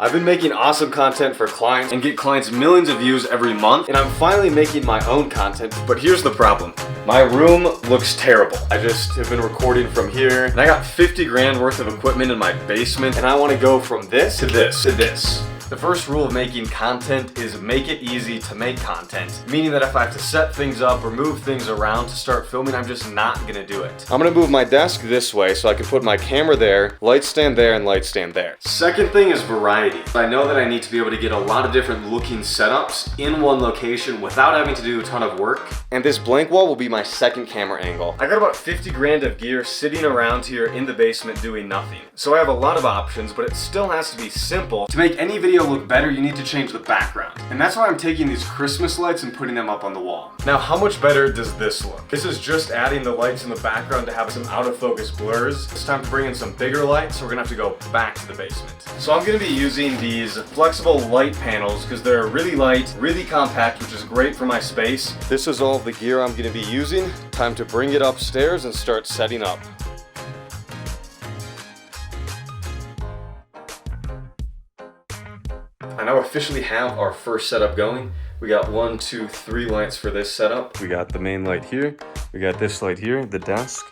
I've been making awesome content for clients and get clients millions of views every month, and I'm finally making my own content, but here's the problem. My room looks terrible. I just have been recording from here, and I got 50 grand worth of equipment in my basement, and I want to go from this to this to this. The first rule of making content is make it easy to make content, meaning that if I have to set things up or move things around to start filming, I'm just not gonna do it. I'm gonna move my desk this way so I can put my camera there, light stand there, and light stand there. Second thing is variety. I know that I need to be able to get a lot of different looking setups in one location without having to do a ton of work, and this blank wall will be my second camera angle. I got about 50 grand of gear sitting around here in the basement doing nothing. So I have a lot of options, but it still has to be simple. To make any video look better, you need to change the background. And that's why I'm taking these Christmas lights and putting them up on the wall. Now, how much better does this look? This is just adding the lights in the background to have some out of focus blurs. It's time to bring in some bigger lights, so we're gonna have to go back to the basement. So I'm gonna be using these flexible light panels because they're really light, really compact, which is great for my space. This is all of the gear I'm gonna be using. Time to bring it upstairs and start setting up. I now officially have our first setup going. We got 1, 2, 3 lights for this setup. We got the main light here, we got this light here, the desk,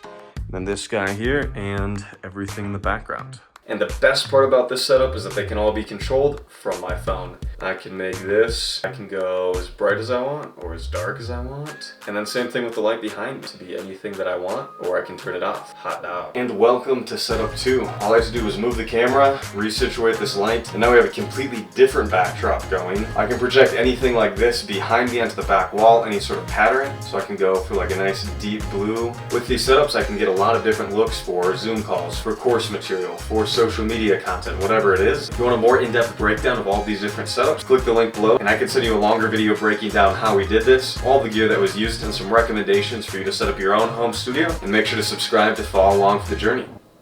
then this guy here, and everything in the background. And the best part about this setup is that they can all be controlled from my phone. I can make this, I can go as bright as I want or as dark as I want. And then same thing with the light behind me, to be anything that I want, or I can turn it off. Hot now. And welcome to setup 2. All I have to do is move the camera, resituate this light, and now we have a completely different backdrop going. I can project anything like this behind me onto the back wall, any sort of pattern. So I can go for like a nice deep blue. With these setups, I can get a lot of different looks for Zoom calls, for course material, for social media content, whatever it is. If you want a more in-depth breakdown of all these different setups, click the link below and I can send you a longer video breaking down how we did this, all the gear that was used, and some recommendations for you to set up your own home studio. And make sure to subscribe to follow along for the journey.